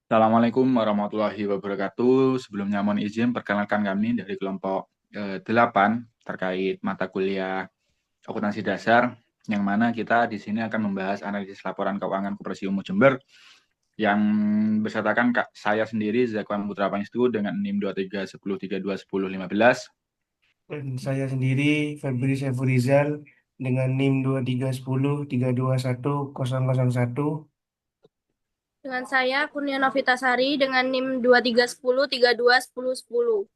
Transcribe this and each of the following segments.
Assalamualaikum warahmatullahi wabarakatuh. Sebelumnya mohon izin perkenalkan kami dari kelompok 8 terkait mata kuliah akuntansi dasar, yang mana kita di sini akan membahas analisis laporan keuangan Koperasi Umum Jember yang bersertakan saya sendiri Zakwan Putra Pangestu dengan NIM 2310321015. Dan saya sendiri, Febri Saifurizal, dengan NIM 2310321101. Dengan saya, Kurnia Novitasari, dengan NIM 2310 321010.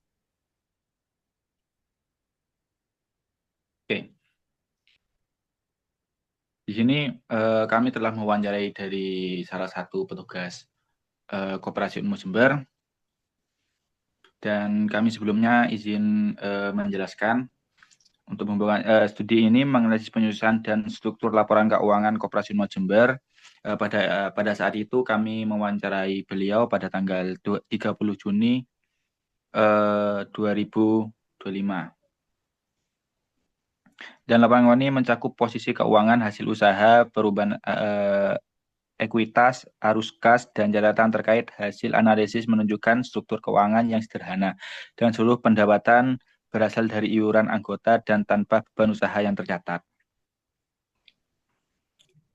Oke, di sini kami telah mewawancarai dari salah satu petugas Koperasi Umum Jember, dan kami sebelumnya izin menjelaskan untuk membawa studi ini menganalisis penyusunan dan struktur laporan keuangan Koperasi Umum Jember. Pada saat itu kami mewawancarai beliau pada tanggal 30 Juni 2025. Dan laporan ini mencakup posisi keuangan, hasil usaha, perubahan ekuitas, arus kas, dan catatan terkait hasil analisis menunjukkan struktur keuangan yang sederhana dan seluruh pendapatan berasal dari iuran anggota dan tanpa beban usaha yang tercatat.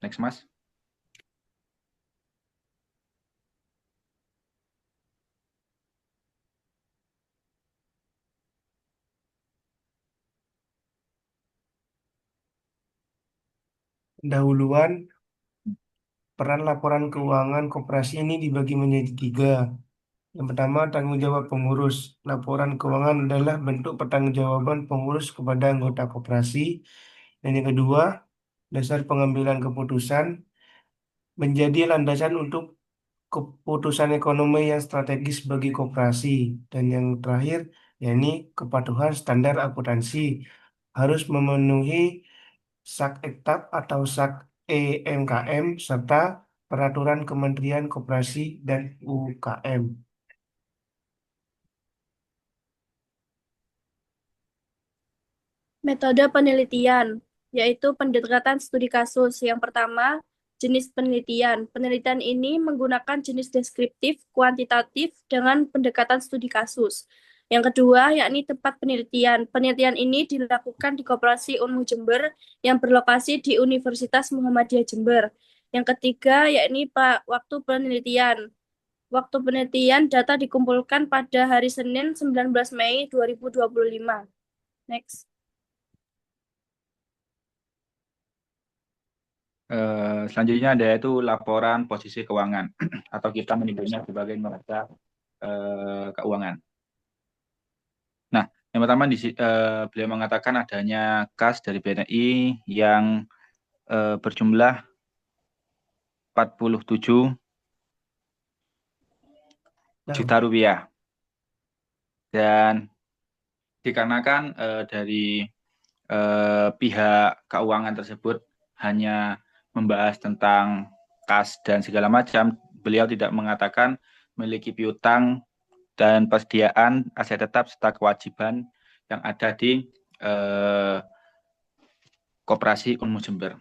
Next, Mas. Pendahuluan, peran laporan keuangan koperasi ini dibagi menjadi tiga. Yang pertama, tanggung jawab pengurus. Laporan keuangan adalah bentuk pertanggungjawaban pengurus kepada anggota koperasi. Dan yang kedua, dasar pengambilan keputusan menjadi landasan untuk keputusan ekonomi yang strategis bagi koperasi. Dan yang terakhir, yakni kepatuhan standar akuntansi harus memenuhi SAK EKTAP atau SAK EMKM serta peraturan Kementerian Koperasi dan UKM. Metode penelitian, yaitu pendekatan studi kasus. Yang pertama, jenis penelitian. Penelitian ini menggunakan jenis deskriptif, kuantitatif, dengan pendekatan studi kasus. Yang kedua, yakni tempat penelitian. Penelitian ini dilakukan di Koperasi Unmu Jember yang berlokasi di Universitas Muhammadiyah Jember. Yang ketiga, yakni waktu penelitian. Waktu penelitian data dikumpulkan pada hari Senin 19 Mei 2025. Next. Selanjutnya ada itu laporan posisi keuangan atau kita menyebutnya sebagai neraca keuangan. Nah, yang pertama beliau mengatakan adanya kas dari BNI yang berjumlah 47 Nah, juta rupiah, dan dikarenakan dari pihak keuangan tersebut hanya membahas tentang kas dan segala macam, beliau tidak mengatakan memiliki piutang dan persediaan aset tetap serta kewajiban yang ada di Koperasi Unmu Jember.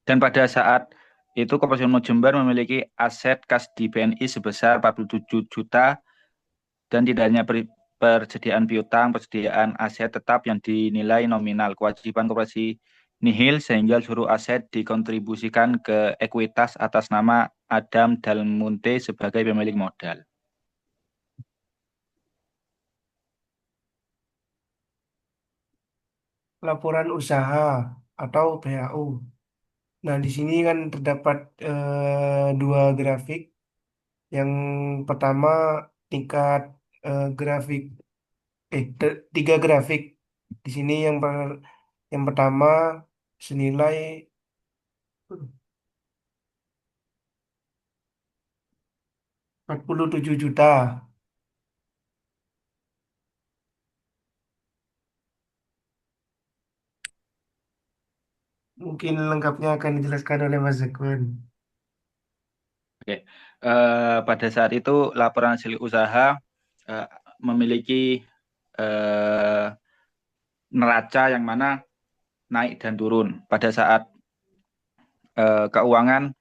Dan pada saat itu Koperasi Unmu Jember memiliki aset kas di BNI sebesar 47 juta, dan tidak hanya persediaan piutang, persediaan aset tetap yang dinilai nominal, kewajiban koperasi nihil sehingga seluruh aset dikontribusikan ke ekuitas atas nama Adam Dalmunte sebagai pemilik modal. laporan usaha atau PAU. Nah, di sini kan terdapat dua grafik. Yang pertama tingkat grafik, tiga grafik. Di sini yang pertama senilai 47 juta. Mungkin lengkapnya akan dijelaskan oleh Mas Zakwan. Oke. Pada saat itu laporan hasil usaha eh, memiliki eh, neraca yang mana naik dan turun. Pada saat keuangan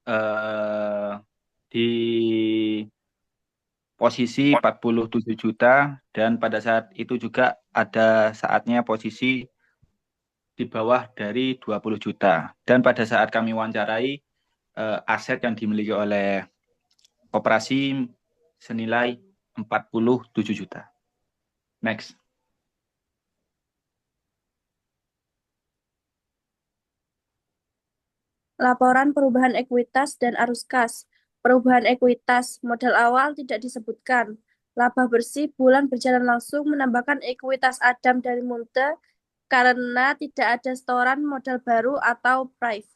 eh, di posisi 47 juta, dan pada saat itu juga ada saatnya posisi di bawah dari 20 juta. Dan pada saat kami wawancarai, aset yang dimiliki oleh koperasi senilai 47 juta. Next. Laporan perubahan ekuitas dan arus kas. Perubahan ekuitas, modal awal tidak disebutkan. Laba bersih bulan berjalan langsung menambahkan ekuitas Adam dari Munte karena tidak ada setoran modal baru atau PRIF.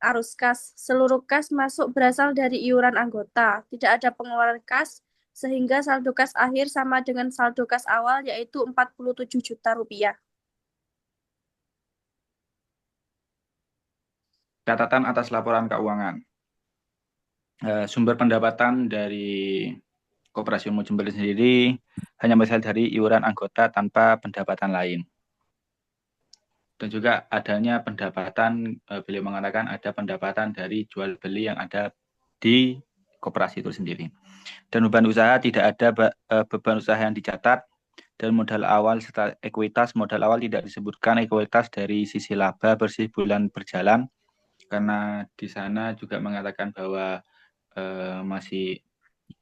Arus kas, seluruh kas masuk berasal dari iuran anggota. Tidak ada pengeluaran kas, sehingga saldo kas akhir sama dengan saldo kas awal, yaitu 47 juta rupiah. Catatan atas laporan keuangan. Sumber pendapatan dari Koperasi Umum Jember sendiri hanya berasal dari iuran anggota tanpa pendapatan lain. Dan juga adanya pendapatan, beliau mengatakan ada pendapatan dari jual beli yang ada di koperasi itu sendiri. Dan beban usaha tidak ada beban usaha yang dicatat, dan modal awal serta ekuitas. Modal awal tidak disebutkan ekuitas dari sisi laba bersih bulan berjalan, karena di sana juga mengatakan bahwa masih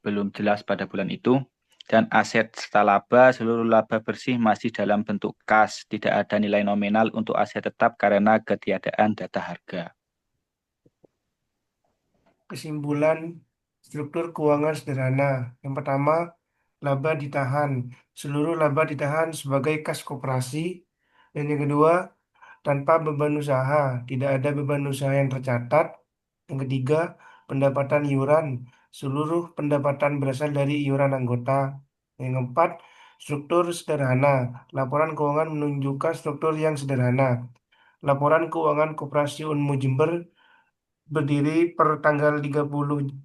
belum jelas pada bulan itu. Dan aset serta laba, seluruh laba bersih masih dalam bentuk kas, tidak ada nilai nominal untuk aset tetap karena ketiadaan data harga. Kesimpulan struktur keuangan sederhana. Yang pertama, laba ditahan. Seluruh laba ditahan sebagai kas koperasi. Dan yang kedua, tanpa beban usaha, tidak ada beban usaha yang tercatat. Yang ketiga, pendapatan iuran. Seluruh pendapatan berasal dari iuran anggota. Yang keempat, struktur sederhana. Laporan keuangan menunjukkan struktur yang sederhana. Laporan keuangan Koperasi Unmu Jember berdiri per tanggal 30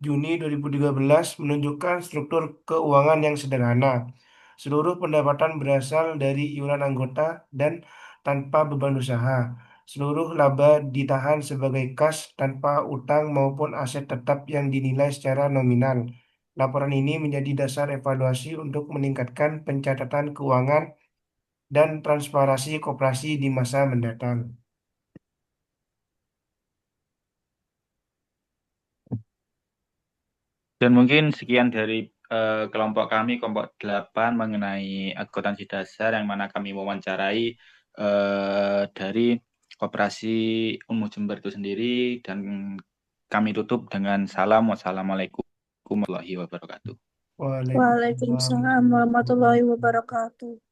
Juni 2013 menunjukkan struktur keuangan yang sederhana. Seluruh pendapatan berasal dari iuran anggota dan tanpa beban usaha. Seluruh laba ditahan sebagai kas tanpa utang maupun aset tetap yang dinilai secara nominal. Laporan ini menjadi dasar evaluasi untuk meningkatkan pencatatan keuangan dan transparansi koperasi di masa mendatang. Dan mungkin sekian dari kelompok kami, kelompok 8, mengenai akuntansi dasar, yang mana kami mewawancarai dari Koperasi Unmu Jember itu sendiri. Dan kami tutup dengan salam. Wassalamualaikum warahmatullahi wabarakatuh. Waalaikumsalam warahmatullahi wabarakatuh.